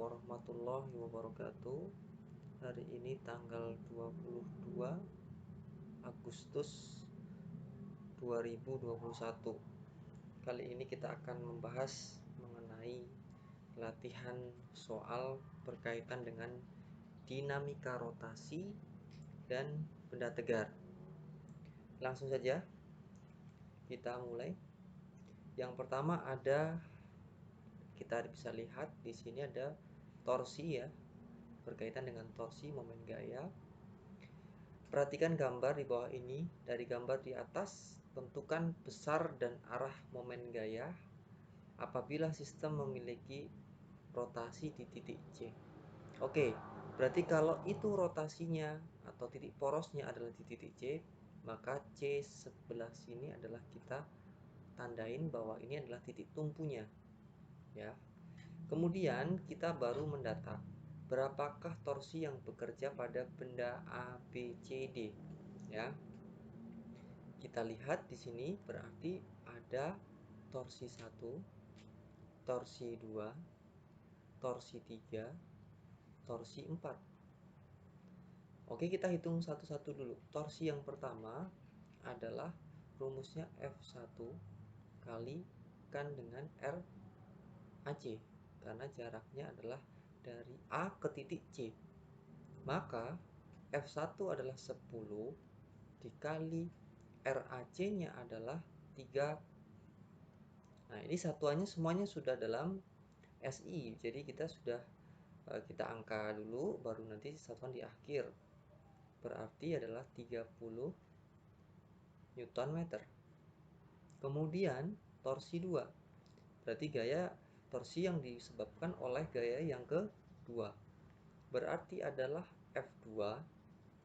warahmatullahi wabarakatuh. Hari ini tanggal 22 Agustus 2021. Kali ini kita akan membahas mengenai latihan soal berkaitan dengan dinamika rotasi dan benda tegar. Langsung saja kita mulai. Yang pertama kita bisa lihat di sini ada torsi ya, berkaitan dengan torsi momen gaya. Perhatikan gambar di bawah ini. Dari gambar di atas, tentukan besar dan arah momen gaya apabila sistem memiliki rotasi di titik C. Oke, berarti kalau itu rotasinya atau titik porosnya adalah di titik C, maka C sebelah sini adalah kita tandain bahwa ini adalah titik tumpunya ya. Kemudian kita baru mendata berapakah torsi yang bekerja pada benda A, B, C, D ya. Kita lihat di sini berarti ada torsi 1, torsi 2, torsi 3, torsi 4. Oke, kita hitung satu-satu dulu. Torsi yang pertama adalah rumusnya F1 kalikan dengan RAC, karena jaraknya adalah dari A ke titik C. Maka F1 adalah 10 dikali RAC-nya adalah 3. Nah, ini satuannya semuanya sudah dalam SI. Jadi kita sudah kita angka dulu, baru nanti satuan di akhir. Berarti adalah 30 Newton meter. Kemudian torsi 2. Berarti gaya torsi yang disebabkan oleh gaya yang kedua. Berarti adalah F2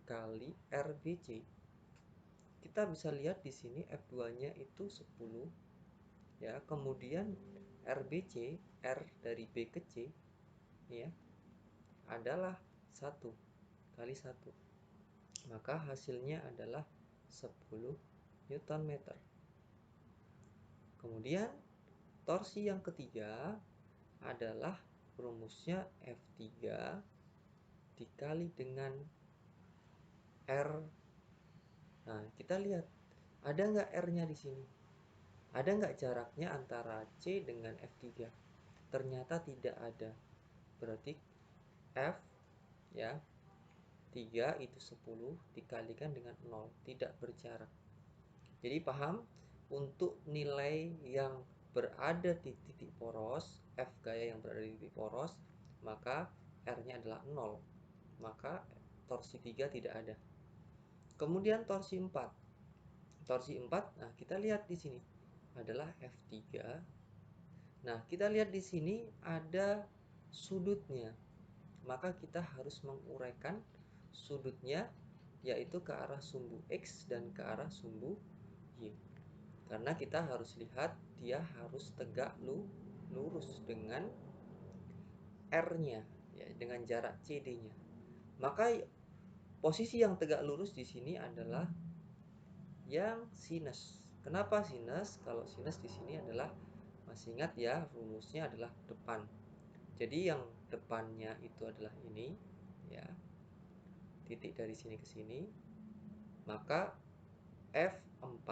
kali RBC. Kita bisa lihat di sini F2-nya itu 10 ya. Kemudian RBC, R dari B ke C ya, adalah 1 kali 1. Maka hasilnya adalah 10 Newton meter. Kemudian torsi yang ketiga adalah rumusnya F3 dikali dengan R. Nah, kita lihat ada nggak R-nya di sini? Ada nggak jaraknya antara C dengan F3? Ternyata tidak ada. Berarti F ya 3 itu 10 dikalikan dengan 0, tidak berjarak. Jadi paham, untuk nilai yang berada di titik poros, F gaya yang berada di titik poros, maka R-nya adalah 0. Maka torsi 3 tidak ada. Kemudian torsi 4. Torsi 4, nah kita lihat di sini adalah F3. Nah, kita lihat di sini ada sudutnya. Maka kita harus menguraikan sudutnya, yaitu ke arah sumbu X dan ke arah sumbu Y. Karena kita harus lihat dia harus tegak lurus dengan R-nya ya, dengan jarak CD-nya. Maka posisi yang tegak lurus di sini adalah yang sinus. Kenapa sinus? Kalau sinus di sini adalah, masih ingat ya, rumusnya adalah depan. Jadi yang depannya itu adalah ini ya, titik dari sini ke sini. Maka F4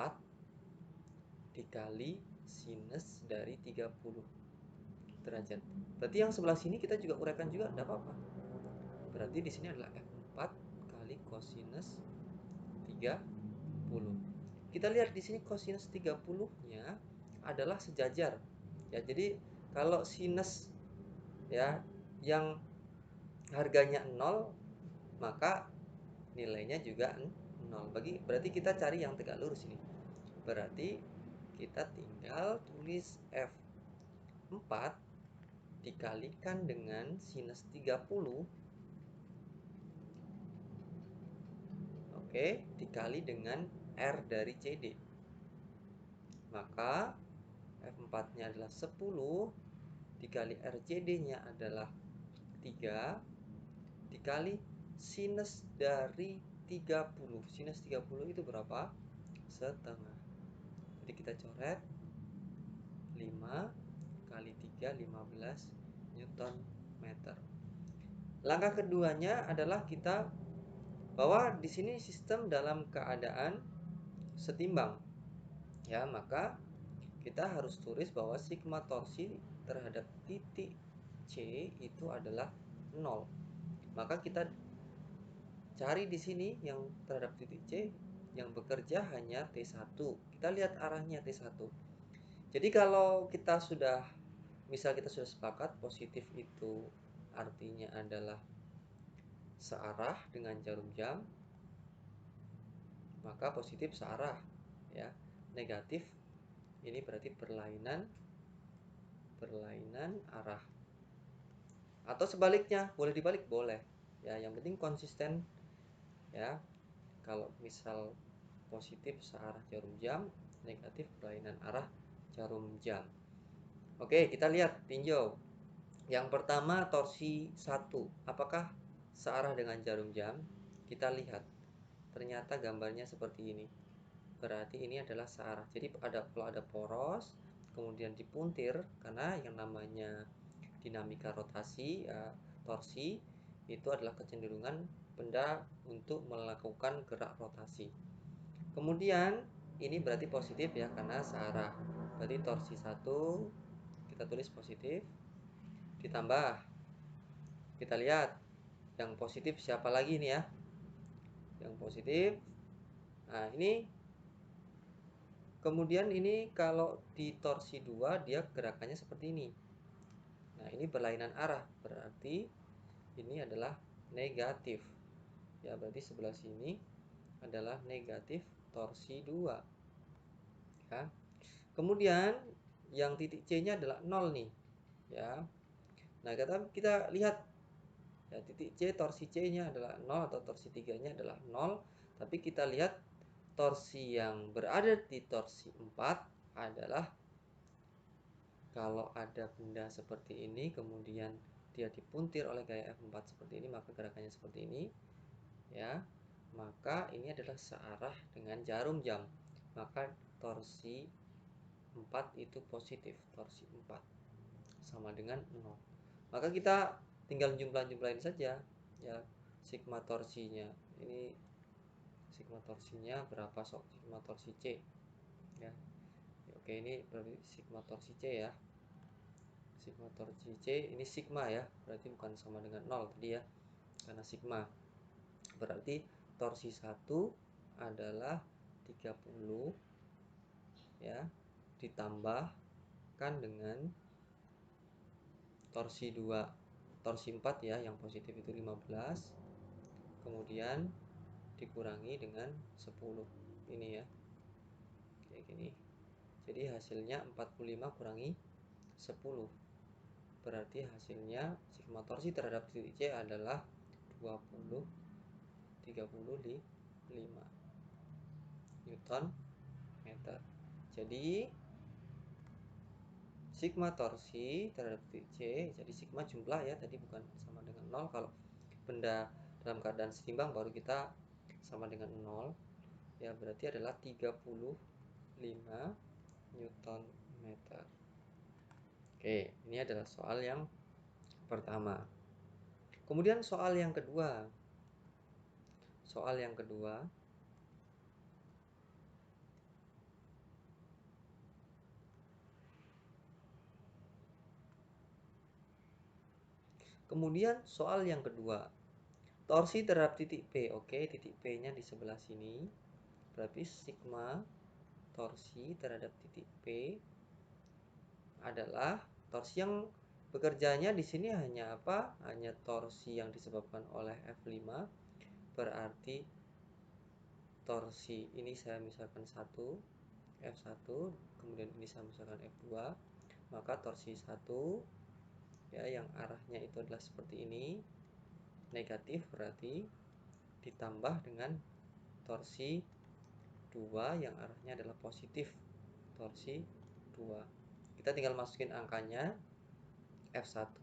dikali sinus dari 30 derajat. Berarti yang sebelah sini kita juga uraikan juga, tidak apa-apa. Berarti di sini adalah F4 kali kosinus 30. Kita lihat di sini kosinus 30-nya adalah sejajar. Ya, jadi kalau sinus ya yang harganya 0, maka nilainya juga 0. Berarti kita cari yang tegak lurus ini. Berarti kita tinggal tulis F4 dikalikan dengan sinus 30. Oke, dikali dengan R dari CD. Maka F4-nya adalah 10 dikali RCD-nya adalah 3 dikali sinus dari 30. Sinus 30 itu berapa? Setengah. Jadi kita coret 5 kali 3, 15 Newton meter. Langkah keduanya adalah kita bahwa di sini sistem dalam keadaan setimbang. Ya, maka kita harus tulis bahwa sigma torsi terhadap titik C itu adalah 0. Maka kita cari di sini yang terhadap titik C yang bekerja hanya T1. Kita lihat arahnya T1. Jadi kalau kita sudah sepakat positif itu artinya adalah searah dengan jarum jam, maka positif searah ya. Negatif ini berarti berlainan arah. Atau sebaliknya, boleh dibalik, boleh. Ya, yang penting konsisten ya. Kalau misal positif searah jarum jam, negatif berlainan arah jarum jam. Oke, kita lihat tinjau. Yang pertama torsi 1. Apakah searah dengan jarum jam? Kita lihat. Ternyata gambarnya seperti ini. Berarti ini adalah searah. Jadi kalau ada poros, kemudian dipuntir, karena yang namanya dinamika rotasi, torsi, itu adalah kecenderungan benda untuk melakukan gerak rotasi. Kemudian ini berarti positif ya, karena searah. Berarti torsi 1 kita tulis positif. Ditambah, kita lihat yang positif siapa lagi nih ya? Yang positif. Nah, ini kemudian ini kalau di torsi 2 dia gerakannya seperti ini. Nah, ini berlainan arah, berarti ini adalah negatif. Ya, berarti sebelah sini adalah negatif torsi 2. Ya. Kemudian yang titik C-nya adalah 0 nih. Ya. Nah, kita lihat ya, titik C, torsi C-nya adalah 0 atau torsi 3-nya adalah 0, tapi kita lihat torsi yang berada di torsi 4 adalah kalau ada benda seperti ini kemudian dia dipuntir oleh gaya F4 seperti ini, maka gerakannya seperti ini ya. Maka ini adalah searah dengan jarum jam. Maka torsi 4 itu positif, torsi 4 sama dengan 0. Maka kita tinggal jumlah-jumlahin saja ya, sigma torsinya. Ini sigma torsinya berapa sok? Sigma torsi C ya. Oke, ini berarti sigma torsi C ya. Sigma torsi C ini sigma ya, berarti bukan sama dengan 0 tadi ya, karena sigma. Berarti torsi 1 adalah 30 ya, ditambahkan dengan torsi 2, torsi 4 ya, yang positif itu 15, kemudian dikurangi dengan 10 ini ya, kayak gini. Jadi hasilnya 45 kurangi 10, berarti hasilnya sigma torsi terhadap titik C adalah 35 Newton meter. Jadi sigma torsi terhadap titik C, jadi sigma jumlah ya, tadi bukan sama dengan 0. Kalau benda dalam keadaan seimbang baru kita sama dengan 0 ya, berarti adalah 35 Newton meter. Oke, ini adalah soal yang pertama. Kemudian soal yang kedua. Kemudian soal yang kedua. Torsi terhadap titik P. Oke, titik P-nya di sebelah sini. Berarti sigma torsi terhadap titik P adalah torsi yang bekerjanya di sini hanya apa? Hanya torsi yang disebabkan oleh F5. Berarti torsi ini saya misalkan 1, F1, kemudian ini saya misalkan F2. Maka torsi 1 ya, yang arahnya itu adalah seperti ini, negatif, berarti ditambah dengan torsi 2 yang arahnya adalah positif, torsi 2. Kita tinggal masukin angkanya, F1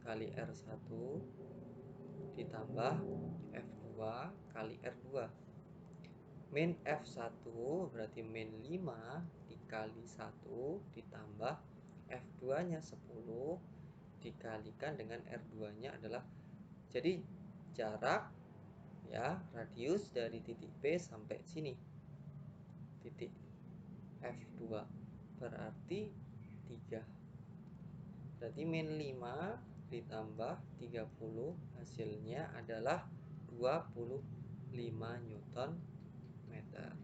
kali R1 ditambah F2 kali R2. Min F1 berarti min 5 dikali 1 ditambah F2 nya 10 dikalikan dengan R2-nya adalah, jadi jarak ya, radius dari titik P sampai sini titik F2 berarti 3. Berarti min 5 ditambah 30 hasilnya adalah 25 Newton meter.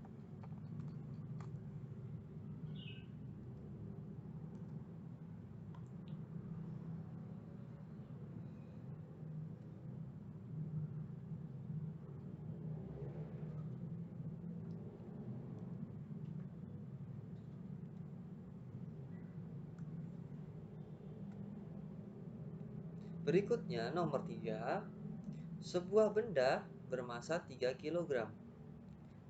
Berikutnya nomor 3, sebuah benda bermasa 3 kg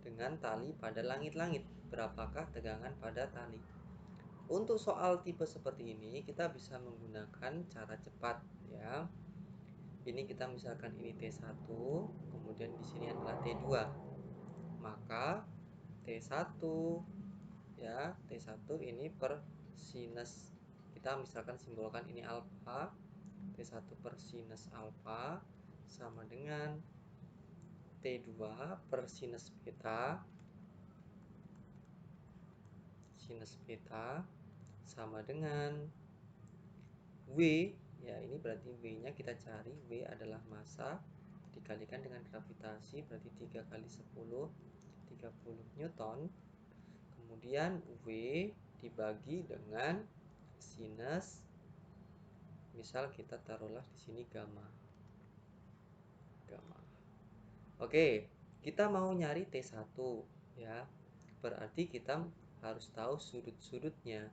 dengan tali pada langit-langit. Berapakah tegangan pada tali? Untuk soal tipe seperti ini kita bisa menggunakan cara cepat ya. Ini kita misalkan ini T1, kemudian di sini adalah T2. Maka T1 ya, T1 ini per sinus, kita misalkan simbolkan ini alfa, T1 per sinus alfa sama dengan T2 per sinus beta, sama dengan W ya, ini berarti W nya kita cari, W adalah massa dikalikan dengan gravitasi, berarti 3 kali 10 30 Newton. Kemudian W dibagi dengan sinus, misal kita taruhlah di sini gamma. Oke, kita mau nyari T1 ya. Berarti kita harus tahu sudut-sudutnya.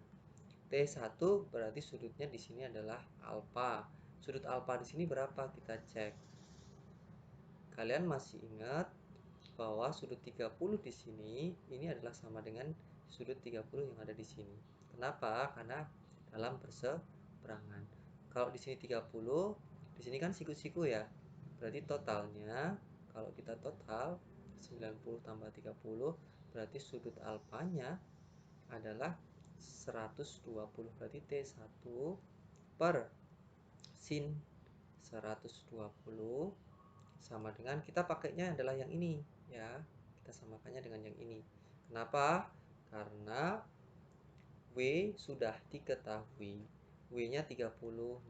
T1 berarti sudutnya di sini adalah alfa. Sudut alfa di sini berapa? Kita cek. Kalian masih ingat bahwa sudut 30 di sini ini adalah sama dengan sudut 30 yang ada di sini. Kenapa? Karena dalam berseberangan. Kalau di sini 30, di sini kan siku-siku ya. Berarti totalnya kalau kita total 90 tambah 30 berarti sudut alfanya adalah 120. Berarti T1 per sin 120 sama dengan, kita pakainya adalah yang ini ya, kita samakannya dengan yang ini. Kenapa? Karena W sudah diketahui, W nya 30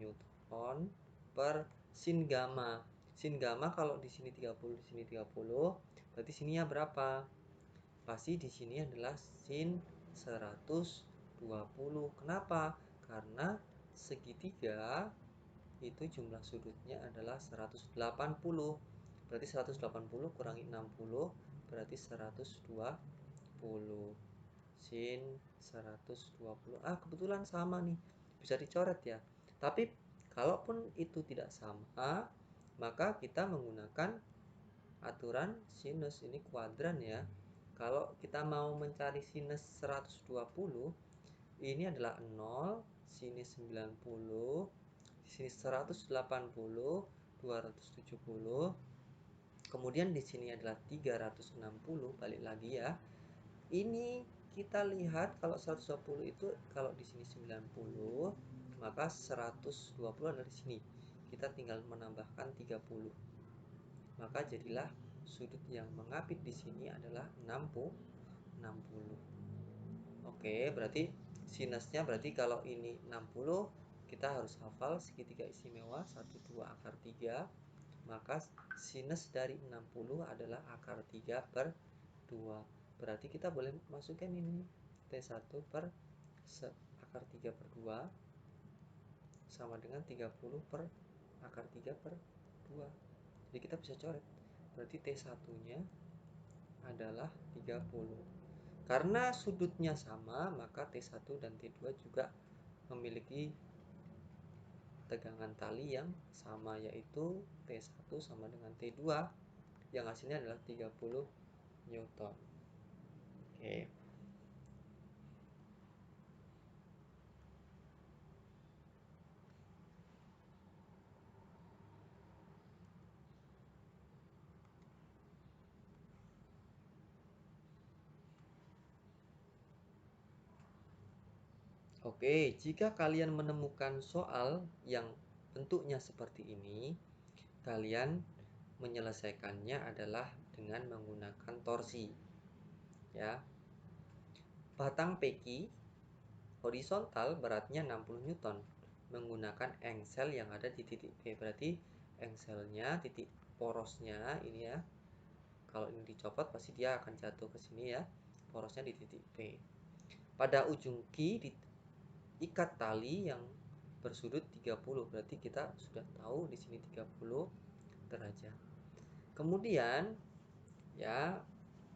Newton per sin gamma. Sin gamma kalau di sini 30, di sini 30, berarti sininya berapa? Pasti di sini adalah sin 120. Kenapa? Karena segitiga itu jumlah sudutnya adalah 180. Berarti 180 kurangi 60 berarti 120. Sin 120. Kebetulan sama nih. Bisa dicoret ya. Tapi kalaupun itu tidak sama, maka kita menggunakan aturan sinus, ini kuadran ya. Kalau kita mau mencari sinus 120, ini adalah 0, sini 90, sini 180, 270. Kemudian di sini adalah 360, balik lagi ya. Ini kita lihat kalau 120 itu kalau di sini 90, maka 120 adalah di sini. Kita tinggal menambahkan 30. Maka jadilah sudut yang mengapit di sini adalah 60. Oke, berarti sinusnya berarti kalau ini 60, kita harus hafal segitiga istimewa 1, 2, akar 3. Maka sinus dari 60 adalah akar 3 per 2. Berarti kita boleh masukkan ini T1 per akar 3 per 2 sama dengan 30 per akar 3 per 2. Jadi kita bisa coret. Berarti T1-nya adalah 30. Karena sudutnya sama, maka T1 dan T2 juga memiliki tegangan tali yang sama, yaitu T1 sama dengan T2 yang hasilnya adalah 30 Newton. Oke. Oke, jika kalian menemukan soal yang bentuknya seperti ini, kalian menyelesaikannya adalah dengan menggunakan torsi. Ya. Batang peki horizontal beratnya 60 Newton menggunakan engsel yang ada di titik P. Berarti engselnya, titik porosnya ini ya. Kalau ini dicopot pasti dia akan jatuh ke sini ya. Porosnya di titik P. Pada ujung Q diikat tali yang bersudut 30. Berarti kita sudah tahu di sini 30 derajat. Kemudian ya,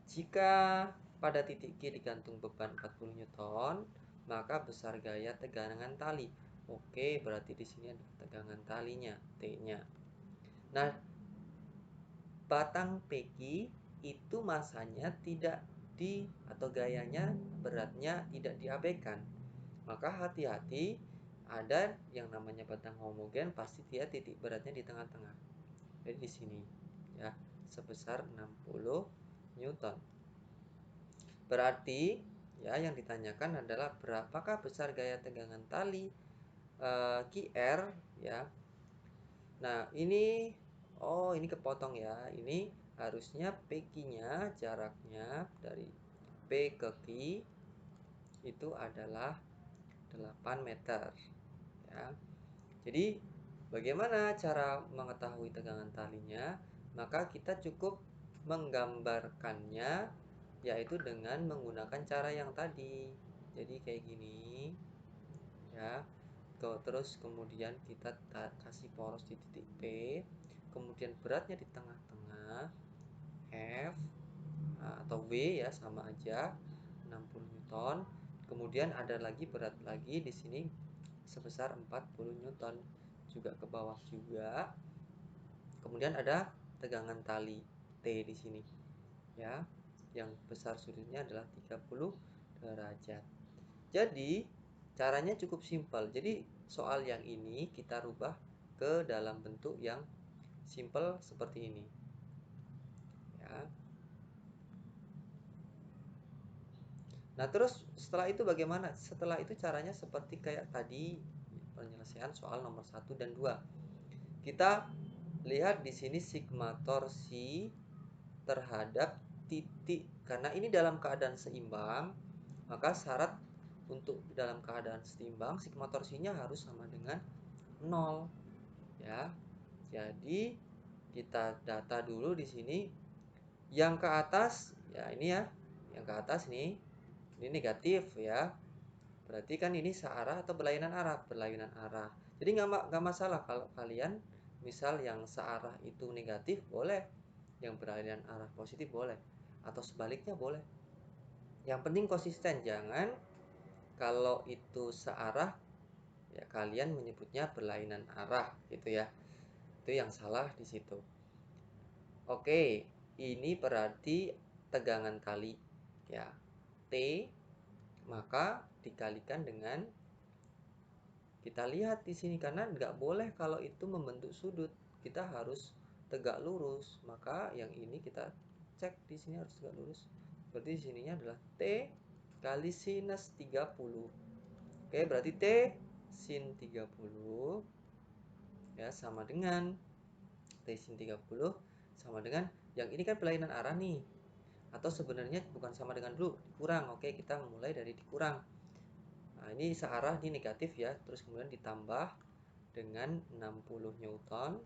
jika pada titik Q digantung beban 40 Newton, maka besar gaya tegangan tali. Oke, berarti di sini ada tegangan talinya, T-nya. Nah, batang peki itu masanya tidak atau gayanya, beratnya tidak diabaikan. Maka hati-hati, ada yang namanya batang homogen, pasti dia titik beratnya di tengah-tengah. Jadi di sini ya, sebesar 60 Newton. Berarti ya yang ditanyakan adalah berapakah besar gaya tegangan tali QR ya. Nah, ini ini kepotong ya. Ini harusnya PQ-nya jaraknya dari P ke Q itu adalah 8 meter ya. Jadi bagaimana cara mengetahui tegangan talinya? Maka kita cukup menggambarkannya yaitu dengan menggunakan cara yang tadi. Jadi kayak gini ya. Terus kemudian kita kasih poros di titik P, kemudian beratnya di tengah-tengah F atau W ya, sama aja 60 Newton. Kemudian ada lagi berat lagi di sini sebesar 40 Newton juga ke bawah juga. Kemudian ada tegangan tali T di sini ya, yang besar sudutnya adalah 30 derajat. Jadi caranya cukup simpel. Jadi soal yang ini kita rubah ke dalam bentuk yang simpel seperti ini ya. Nah, terus setelah itu bagaimana? Setelah itu caranya seperti kayak tadi penyelesaian soal nomor 1 dan 2. Kita lihat di sini sigma torsi terhadap titik. Karena ini dalam keadaan seimbang, maka syarat untuk dalam keadaan seimbang sigma torsinya harus sama dengan 0 ya. Jadi kita data dulu di sini yang ke atas ya, ini ya, yang ke atas nih ini negatif ya, berarti kan ini searah atau berlawanan arah. Jadi nggak masalah kalau kalian misal yang searah itu negatif boleh, yang berlawanan arah positif boleh, atau sebaliknya boleh. Yang penting konsisten, jangan kalau itu searah ya kalian menyebutnya berlainan arah gitu ya. Itu yang salah di situ. Oke, ini berarti tegangan tali ya. T maka dikalikan dengan, kita lihat di sini karena nggak boleh kalau itu membentuk sudut, kita harus tegak lurus. Maka yang ini kita cek di sini harus tegak lurus. Berarti sininya adalah T kali sinus 30. Oke, berarti T sin 30 ya sama dengan T sin 30 sama dengan yang ini kan pelainan arah nih. Atau sebenarnya bukan sama dengan dulu, dikurang. Oke, kita mulai dari dikurang. Nah, ini searah, ini negatif ya. Terus kemudian ditambah dengan 60 Newton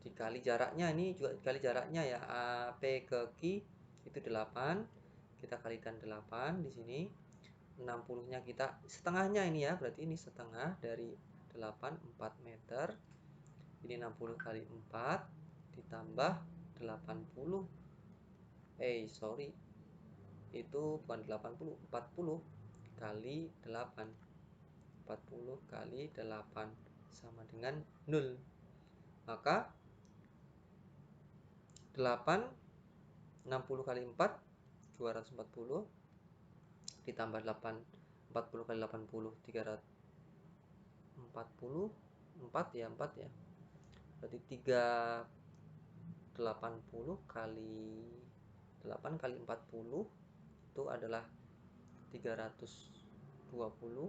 dikali jaraknya, ini juga dikali jaraknya ya, P ke Q itu 8, kita kalikan 8 di sini. 60-nya kita setengahnya ini ya, berarti ini setengah dari 8, 4 meter. Ini 60 kali 4 ditambah 80. Sorry. Itu bukan 80, 40 kali 8. 40 kali 8 sama dengan 0. Maka 8 60 kali 4 240 ditambah 8 40 kali 80 340 4 ya, 4 ya. Berarti 380 kali 8 kali 40 itu adalah 300 20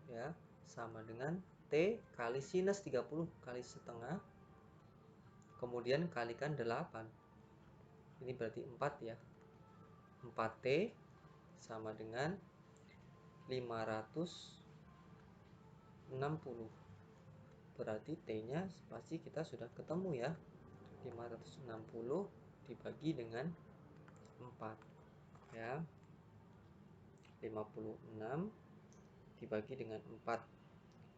ya, sama dengan T kali sinus 30 kali setengah, kemudian kalikan 8. Ini berarti 4 ya. 4T sama dengan 560. Berarti T-nya pasti kita sudah ketemu ya. 560 dibagi dengan 4 ya. 56 dibagi dengan 4.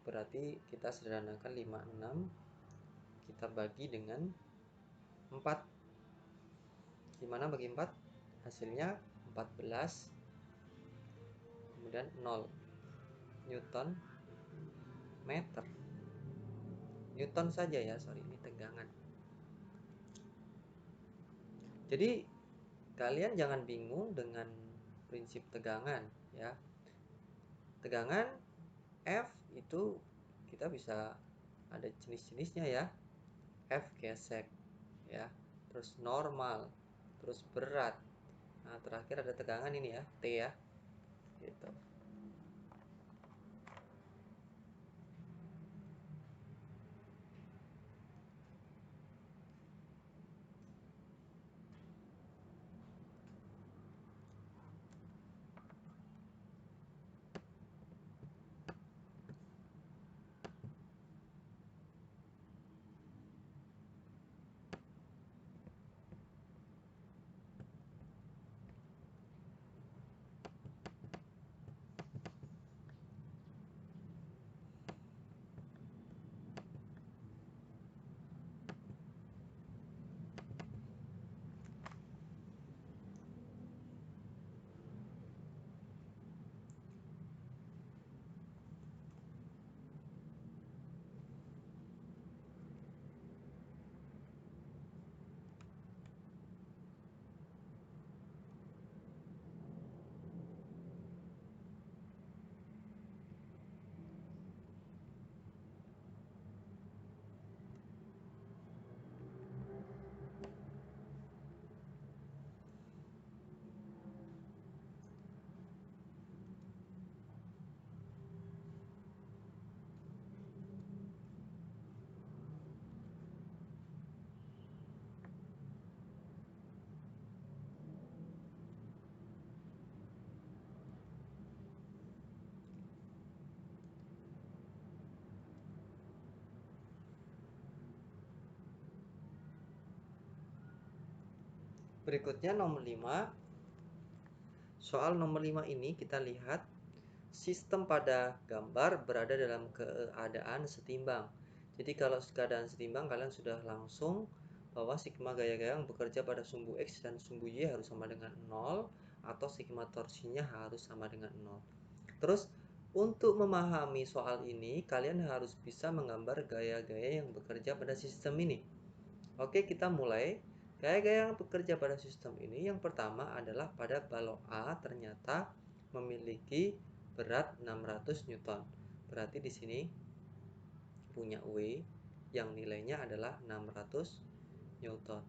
Berarti kita sederhanakan 56 kita bagi dengan 4. Gimana bagi 4? Hasilnya 14, kemudian 0 Newton meter. Newton saja ya, sorry, ini tegangan. Jadi kalian jangan bingung dengan prinsip tegangan ya. Tegangan F itu kita bisa ada jenis-jenisnya ya. F gesek ya, terus normal, terus berat. Nah, terakhir ada tegangan ini ya, T ya. Gitu. Berikutnya nomor 5. Soal nomor 5 ini kita lihat sistem pada gambar berada dalam keadaan setimbang. Jadi kalau keadaan setimbang kalian sudah langsung bahwa sigma gaya-gaya yang bekerja pada sumbu X dan sumbu Y harus sama dengan 0 atau sigma torsinya harus sama dengan 0. Terus untuk memahami soal ini kalian harus bisa menggambar gaya-gaya yang bekerja pada sistem ini. Oke, kita mulai. Gaya-gaya yang bekerja pada sistem ini yang pertama adalah pada balok A ternyata memiliki berat 600 Newton. Berarti di sini punya W yang nilainya adalah 600 Newton.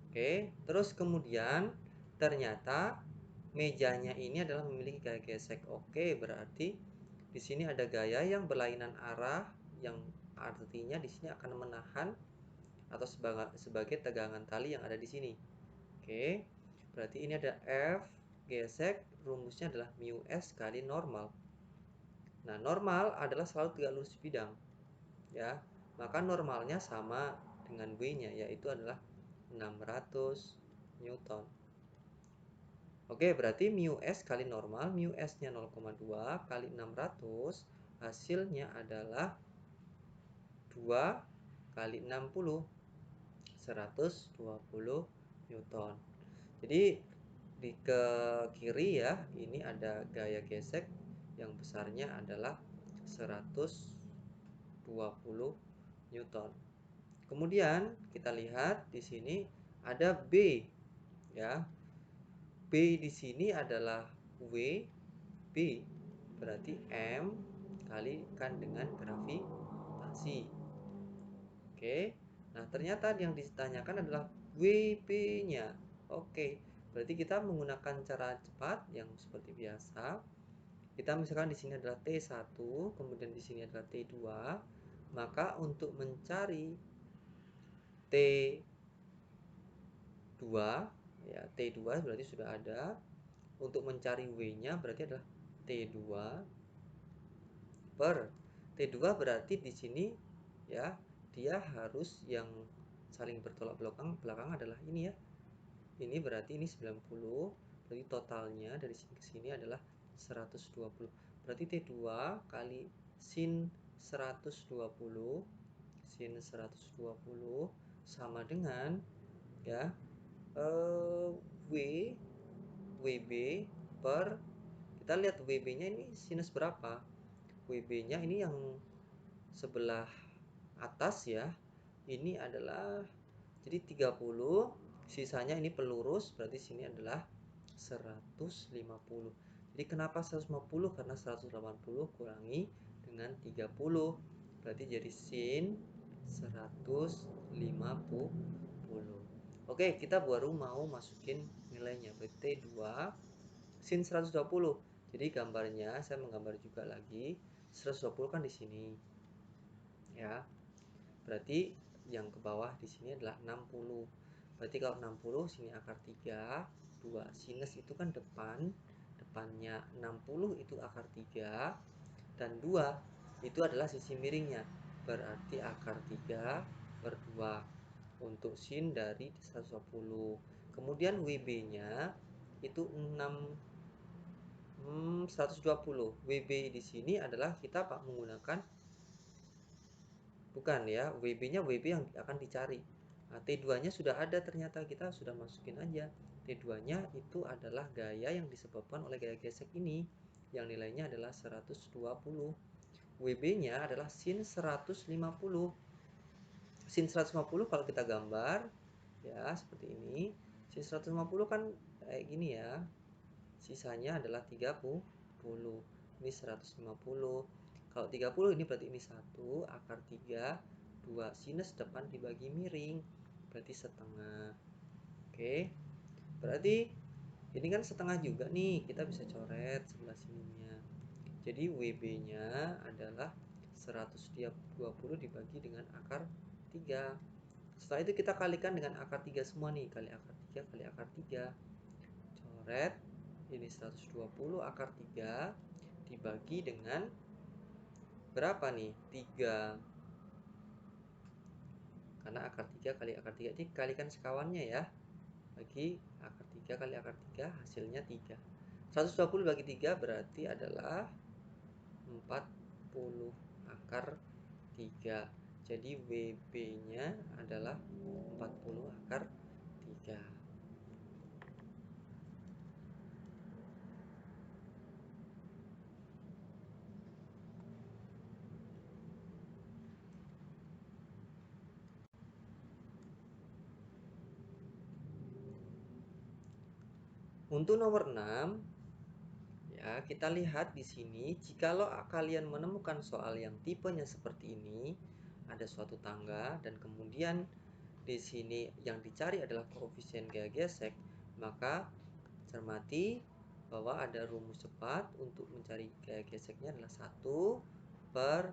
Oke, terus kemudian ternyata mejanya ini adalah memiliki gaya gesek. Oke, berarti di sini ada gaya yang berlainan arah yang artinya di sini akan menahan atau sebagai tegangan tali yang ada di sini. Oke, berarti ini ada F gesek, rumusnya adalah mu S kali normal. Nah, normal adalah selalu tegak lurus bidang. Ya, maka normalnya sama dengan W-nya, yaitu adalah 600 Newton. Oke, berarti mu S kali normal, mu S-nya 0,2 kali 600, hasilnya adalah 2 kali 60. 120 Newton. Jadi di ke kiri ya, ini ada gaya gesek yang besarnya adalah 120 Newton. Kemudian kita lihat di sini ada B ya. B di sini adalah W B, berarti M kalikan dengan gravitasi. Oke. Nah, ternyata yang ditanyakan adalah WP-nya. Oke. Berarti kita menggunakan cara cepat yang seperti biasa. Kita misalkan di sini adalah T1, kemudian di sini adalah T2, maka untuk mencari T2 ya, T2 berarti sudah ada. Untuk mencari W-nya berarti adalah T2 per T2 berarti di sini ya, dia harus yang saling bertolak belakang adalah ini ya. Ini berarti ini 90, berarti totalnya dari sini ke sini adalah 120. Berarti T2 kali sin 120 sama dengan ya W WB per, kita lihat WB-nya ini sinus berapa. WB-nya ini yang sebelah atas ya, ini adalah jadi 30, sisanya ini pelurus, berarti sini adalah 150. Jadi kenapa 150? Karena 180 kurangi dengan 30, berarti jadi sin 150. Oke, kita baru mau masukin nilainya, berarti 2 sin 120. Jadi gambarnya saya menggambar juga lagi, 120 kan di sini ya. Berarti yang ke bawah di sini adalah 60. Berarti kalau 60 sini akar 3, 2 sinus itu kan depannya 60 itu akar 3 dan 2 itu adalah sisi miringnya. Berarti akar 3 per 2 untuk sin dari 120. Kemudian WB-nya itu 120. WB di sini adalah kita menggunakan bukan ya, WB-nya WB yang akan dicari. Nah, T2-nya sudah ada, ternyata kita sudah masukin aja. T2-nya itu adalah gaya yang disebabkan oleh gaya gesek ini, yang nilainya adalah 120. WB-nya adalah sin 150. Sin 150 kalau kita gambar ya seperti ini. Sin 150 kan kayak gini ya. Sisanya adalah 30. Ini 150. Kalau 30 ini berarti ini 1 akar 3, 2 sinus depan dibagi miring, berarti setengah. Oke, berarti ini kan setengah juga nih, kita bisa coret sebelah sininya. Jadi WB-nya adalah 120 dibagi dengan akar 3. Setelah itu kita kalikan dengan akar 3 semua nih, kali akar 3 kali akar 3. Coret, ini 120 akar 3 dibagi dengan berapa nih? 3. Karena akar 3 kali akar 3 ini kalikan sekawannya ya. Bagi akar 3 kali akar 3 hasilnya 3. 120 bagi 3 berarti adalah 40 akar 3. Jadi WB-nya adalah 40 akar 3. Untuk nomor 6 ya, kita lihat di sini, jikalau kalian menemukan soal yang tipenya seperti ini, ada suatu tangga dan kemudian di sini yang dicari adalah koefisien gaya gesek, maka cermati bahwa ada rumus cepat untuk mencari gaya geseknya adalah 1 per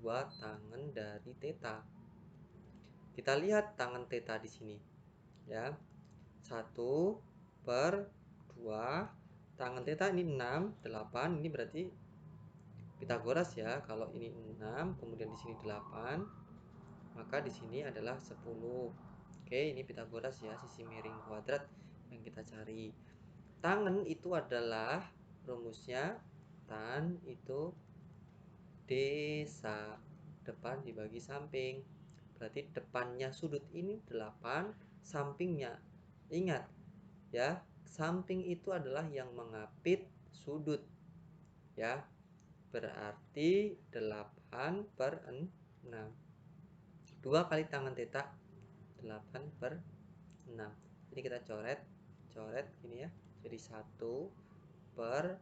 2 tangen dari theta. Kita lihat tangen theta di sini ya. 1 per 2 tangen theta ini 6, 8, ini berarti Pitagoras ya. Kalau ini 6, kemudian di sini 8, maka di sini adalah 10. Oke, ini Pitagoras ya, sisi miring kuadrat yang kita cari. Tangen itu adalah rumusnya tan itu desa, depan dibagi samping. Berarti depannya sudut ini 8, sampingnya ingat ya, samping itu adalah yang mengapit sudut ya. Berarti 8 per 6. 2 kali tangen theta 8 per 6. Jadi kita coret gini ya. Jadi 1 per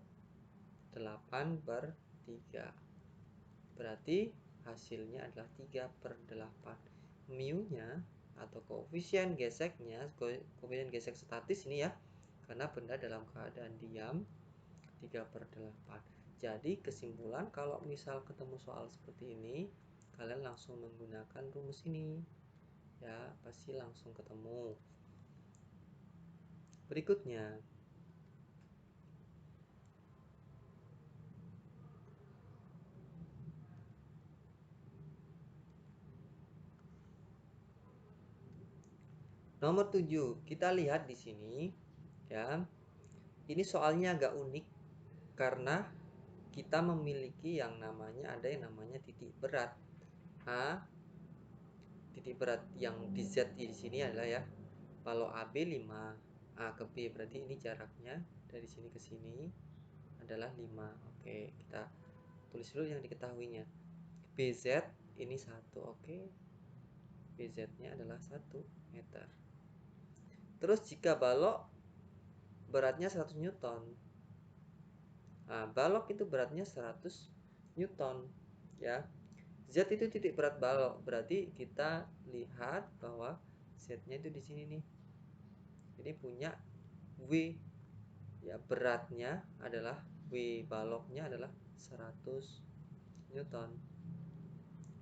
8 per 3. Berarti hasilnya adalah 3 per 8. Mu-nya atau koefisien geseknya, koefisien gesek statis ini ya, karena benda dalam keadaan diam, 3 per 8. Jadi kesimpulan, kalau misal ketemu soal seperti ini, kalian langsung menggunakan rumus ini ya, pasti langsung ketemu. Berikutnya, nomor 7, kita lihat di sini ya. Ini soalnya agak unik karena kita memiliki yang namanya titik berat. Titik berat yang di Z di sini adalah ya, kalau AB 5, A ke B, berarti ini jaraknya dari sini ke sini adalah 5. Oke, kita tulis dulu yang diketahuinya. BZ ini 1, oke. BZ-nya adalah 1 meter. Terus jika balok beratnya 100 Newton. Nah, balok itu beratnya 100 Newton ya. Z itu titik berat balok, berarti kita lihat bahwa Z-nya itu di sini nih. Ini punya W ya, beratnya adalah W, baloknya adalah 100 Newton.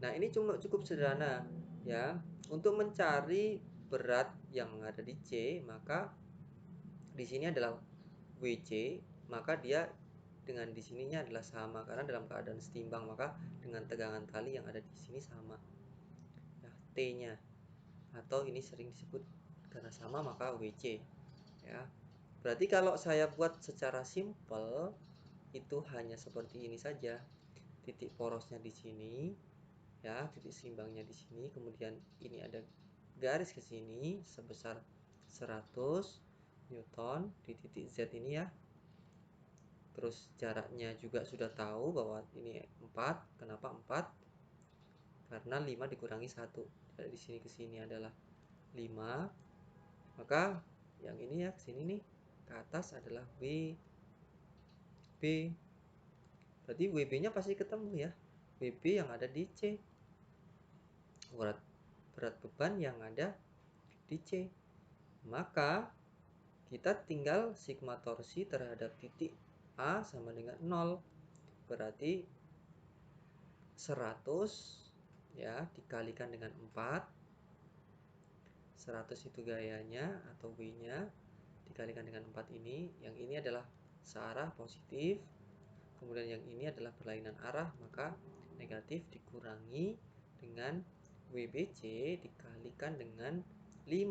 Nah, ini cukup sederhana ya. Untuk mencari berat yang ada di C, maka di sini adalah WC, maka dia dengan di sininya adalah sama karena dalam keadaan setimbang, maka dengan tegangan tali yang ada di sini sama ya, T-nya, atau ini sering disebut karena sama maka WC ya. Berarti kalau saya buat secara simpel itu hanya seperti ini saja. Titik porosnya di sini ya, titik seimbangnya di sini, kemudian ini ada garis ke sini sebesar 100 Newton di titik Z ini ya. Terus jaraknya juga sudah tahu bahwa ini 4. Kenapa 4? Karena 5 dikurangi 1. Dari sini ke sini adalah 5. Maka yang ini ya, ke sini nih, ke atas adalah WB. Berarti WB-nya pasti ketemu ya. WB yang ada di C. Berat beban yang ada di C. Maka kita tinggal sigma torsi terhadap titik A sama dengan 0. Berarti 100 ya dikalikan dengan 4. 100 itu gayanya atau W-nya dikalikan dengan 4 ini. Yang ini adalah searah positif. Kemudian yang ini adalah berlainan arah, maka negatif dikurangi dengan WBC dikalikan dengan 5.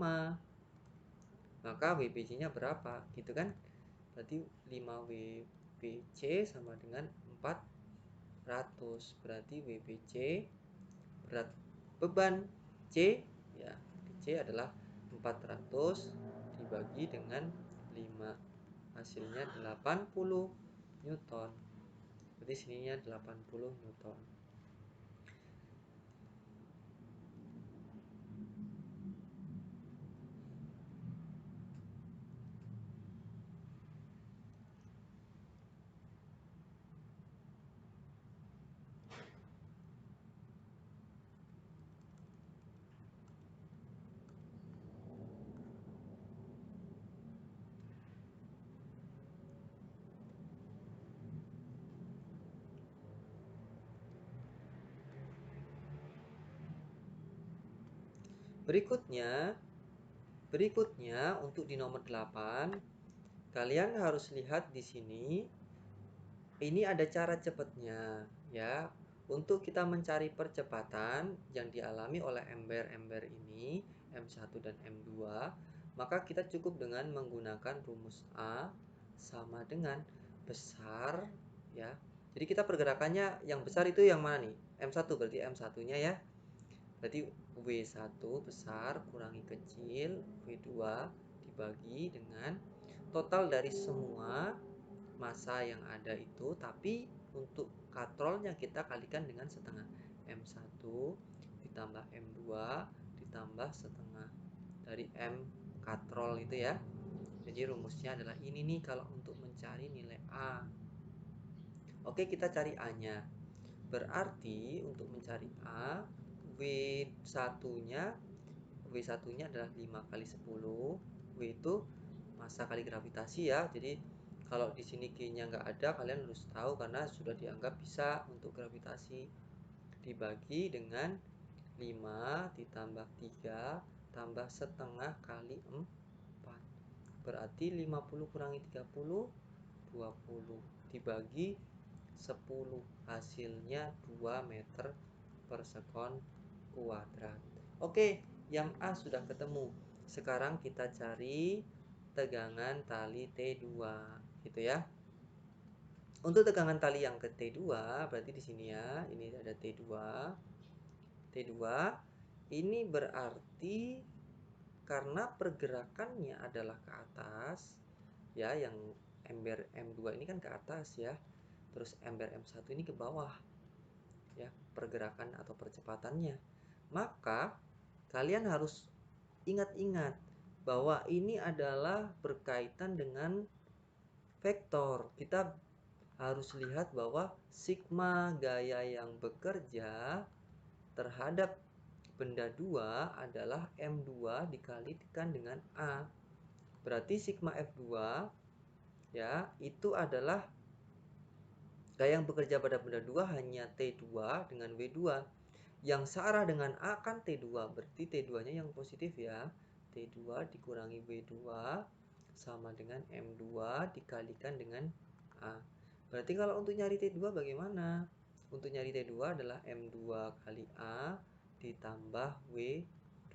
Maka WBC-nya berapa? Gitu kan? Berarti 5 WBC sama dengan 400. Berarti WBC berat beban C ya, C adalah 400 dibagi dengan 5. Hasilnya 80 Newton. Berarti sininya 80 Newton. Berikutnya untuk di nomor 8, kalian harus lihat di sini. Ini ada cara cepatnya ya. Untuk kita mencari percepatan yang dialami oleh ember-ember ini, M1 dan M2, maka kita cukup dengan menggunakan rumus A sama dengan besar ya. Jadi kita pergerakannya yang besar itu yang mana nih? M1, berarti M1-nya ya. Berarti W1 besar kurangi kecil W2 dibagi dengan total dari semua massa yang ada itu, tapi untuk katrolnya kita kalikan dengan setengah. M1 ditambah M2 ditambah setengah dari M katrol itu ya. Jadi rumusnya adalah ini nih kalau untuk mencari nilai A. Oke, kita cari A-nya. Berarti untuk mencari A, W1-nya W1-nya adalah 5 kali 10. W itu massa kali gravitasi ya. Jadi Kalau di sini G-nya nggak ada, kalian harus tahu karena sudah dianggap bisa untuk gravitasi. Dibagi dengan 5 ditambah 3 tambah setengah kali 4. Berarti 50 kurangi 30, 20. Dibagi 10. Hasilnya 2 meter per sekon kuadrat. Oke, yang A sudah ketemu. Sekarang kita cari tegangan tali T2 gitu ya. Untuk tegangan tali yang ke T2 berarti di sini ya, ini ada T2. T2 ini berarti karena pergerakannya adalah ke atas ya, yang ember M2 ini kan ke atas ya. Terus ember M1 ini ke bawah. Ya, pergerakan atau percepatannya. Maka kalian harus ingat-ingat bahwa ini adalah berkaitan dengan vektor. Kita harus lihat bahwa sigma gaya yang bekerja terhadap benda 2 adalah M2 dikalikan dengan A. Berarti sigma F2 ya, itu adalah gaya yang bekerja pada benda 2 hanya T2 dengan W2. Yang searah dengan A kan T2, berarti T2-nya yang positif ya. T2 dikurangi W2 sama dengan M2 dikalikan dengan A. Berarti kalau untuk nyari T2 bagaimana? Untuk nyari T2 adalah M2 kali A ditambah W2.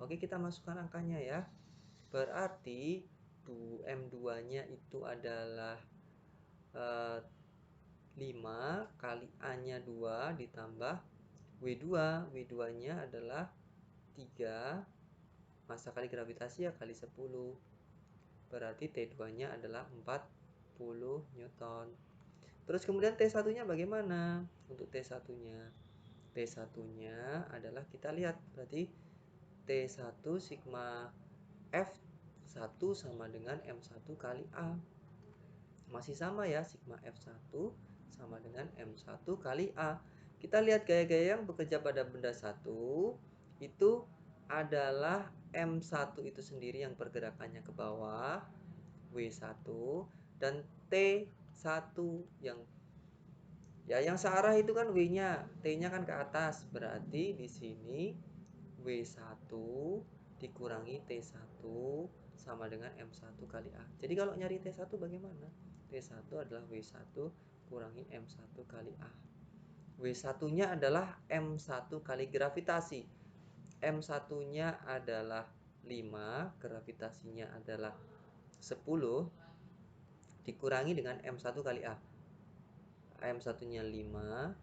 Oke, kita masukkan angkanya ya. Berarti M2-nya itu adalah 5 kali A-nya 2 ditambah W2. W2-nya adalah 3. Massa kali gravitasi ya kali 10. Berarti T2-nya adalah 40 Newton. Terus kemudian T1-nya bagaimana? Untuk T1-nya. T1-nya adalah kita lihat berarti T1 sigma F1 sama dengan M1 kali A. Masih sama ya, sigma F1 sama dengan M1 kali A. Kita lihat gaya-gaya yang bekerja pada benda 1 itu adalah M1 itu sendiri yang pergerakannya ke bawah, W1, dan T1 yang searah itu kan W-nya, T-nya kan ke atas. Berarti di sini W1 dikurangi T1 sama dengan M1 kali A. Jadi kalau nyari T1 bagaimana? T1 adalah W1 kurangi M1 kali A. W1-nya adalah M1 kali gravitasi. M1-nya adalah 5, gravitasinya adalah 10, dikurangi dengan M1 kali A. M1-nya 5.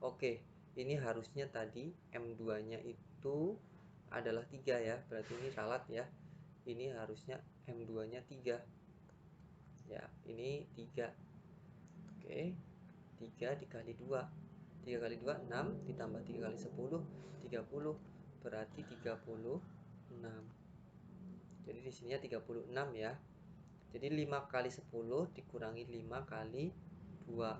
Oke, ini harusnya tadi M2-nya itu adalah 3 ya. Berarti ini ralat ya. Ini harusnya M2-nya 3. Ya, ini 3. Oke. 3 dikali 2. 3 kali 2 6 ditambah 3 kali 10 30. Berarti 36. Jadi di sininya 36 ya. Jadi 5 kali 10 dikurangi 5 kali 2.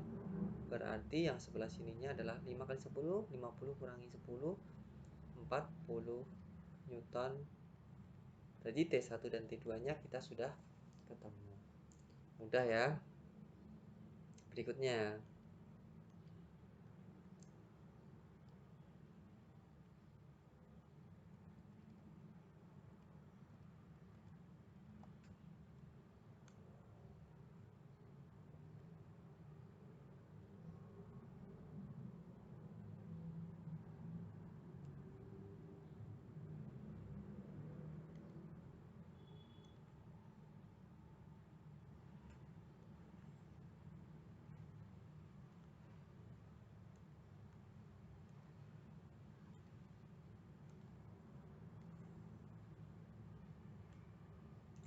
Berarti yang sebelah sininya adalah 5 kali 10, 50 kurangi 10, 40 Newton. Jadi T1 dan T2-nya kita sudah ketemu. Mudah ya. Berikutnya.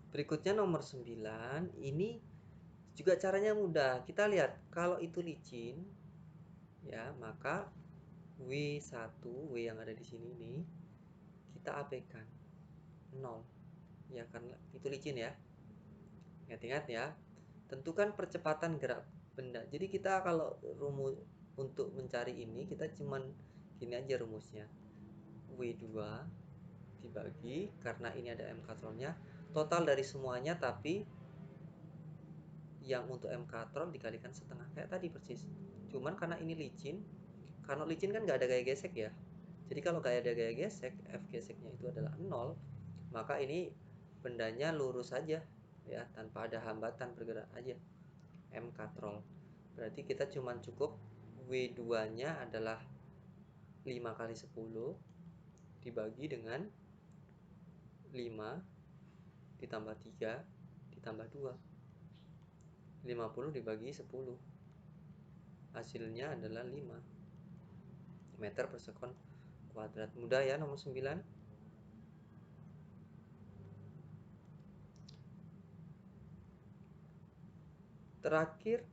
Berikutnya nomor 9. Ini juga caranya mudah. Kita lihat kalau itu licin ya, maka W1, W yang ada di sini nih kita abaikan 0. Ya karena itu licin ya. Ingat-ingat ya. Tentukan percepatan gerak benda. Jadi kita kalau rumus untuk mencari ini kita cuman gini aja rumusnya. W2 dibagi karena ini ada M katronnya total dari semuanya, tapi yang untuk M katron dikalikan setengah kayak tadi persis. Cuman karena ini licin, karena licin kan nggak ada gaya gesek ya. Jadi kalau nggak ada gaya gesek, F geseknya itu adalah 0, maka ini bendanya lurus saja ya, tanpa ada hambatan, bergerak aja M katrol. Berarti kita cuman cukup W2 nya adalah 5 kali 10 dibagi dengan 5 ditambah 3 ditambah 2, 50 dibagi 10, hasilnya adalah 5 meter per sekon kuadrat. Mudah ya nomor 9. Terakhir,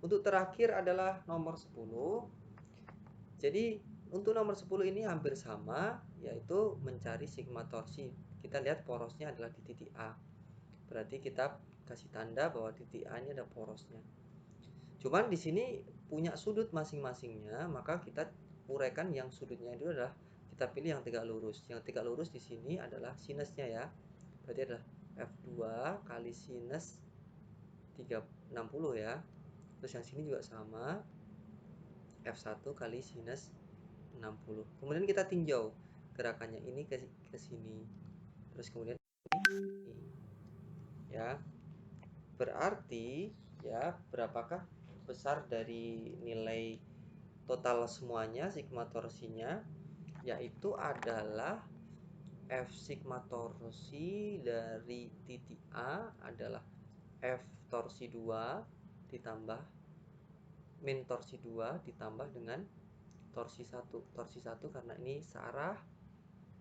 untuk terakhir adalah nomor 10. Jadi untuk nomor 10 ini hampir sama, yaitu mencari sigma torsi. Kita lihat porosnya adalah di titik A. Berarti kita kasih tanda bahwa titik A ini ada porosnya. Cuman di sini punya sudut masing-masingnya, maka kita uraikan yang sudutnya itu adalah kita pilih yang tegak lurus. Yang tegak lurus di sini adalah sinusnya ya. Berarti adalah F2 kali sinus 360 ya. Terus yang sini juga sama, F1 kali sinus 60. Kemudian kita tinjau gerakannya ini ke sini. Terus kemudian ini ya. Berarti ya, berapakah besar dari nilai total semuanya sigma torsinya, yaitu adalah F sigma torsi dari titik A adalah F torsi 2 ditambah min torsi 2 ditambah dengan torsi 1. Torsi 1 karena ini searah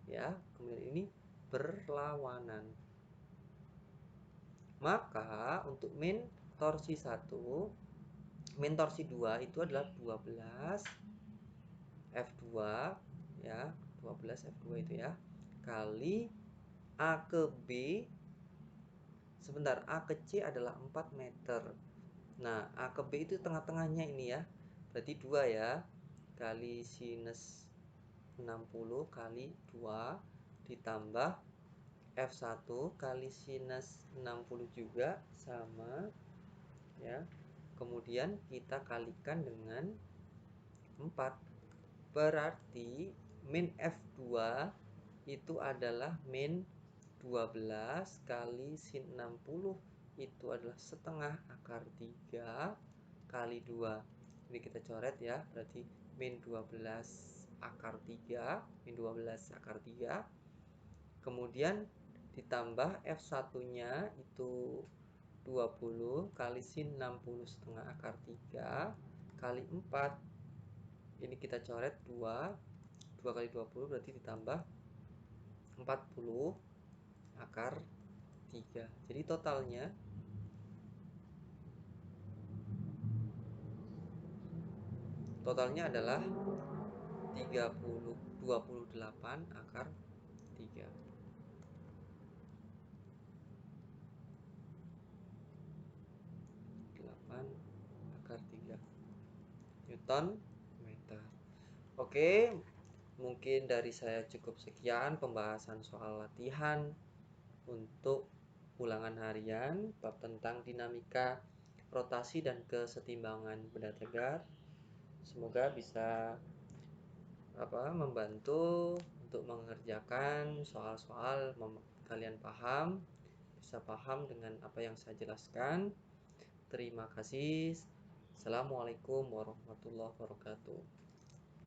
ya, kemudian ini berlawanan. Maka untuk min torsi 1, min torsi 2 itu adalah 12 F2 ya, 12 F2 itu ya, kali A ke B, sebentar, A ke C adalah 4 meter. Nah, A ke B itu tengah-tengahnya ini ya, berarti 2 ya, kali sinus 60 kali 2 ditambah F1 kali sinus 60 juga sama ya. Kemudian kita kalikan dengan 4. Berarti min F2 itu adalah min 12 kali sin 60 itu adalah setengah akar 3 kali 2. Ini kita coret ya, berarti min 12 akar 3, min 12 akar 3. Kemudian ditambah F1-nya itu 20 kali sin 60 setengah akar 3 kali 4. Ini kita coret 2. 2 kali 20 berarti ditambah 40 akar 3. Jadi totalnya adalah 28 akar 3. 8 akar 3 Newton meter. Oke, mungkin dari saya cukup sekian pembahasan soal latihan untuk ulangan harian bab tentang dinamika rotasi dan kesetimbangan benda tegak. Semoga bisa membantu untuk mengerjakan soal-soal, kalian paham, bisa paham dengan apa yang saya jelaskan. Terima kasih. Assalamualaikum warahmatullahi wabarakatuh.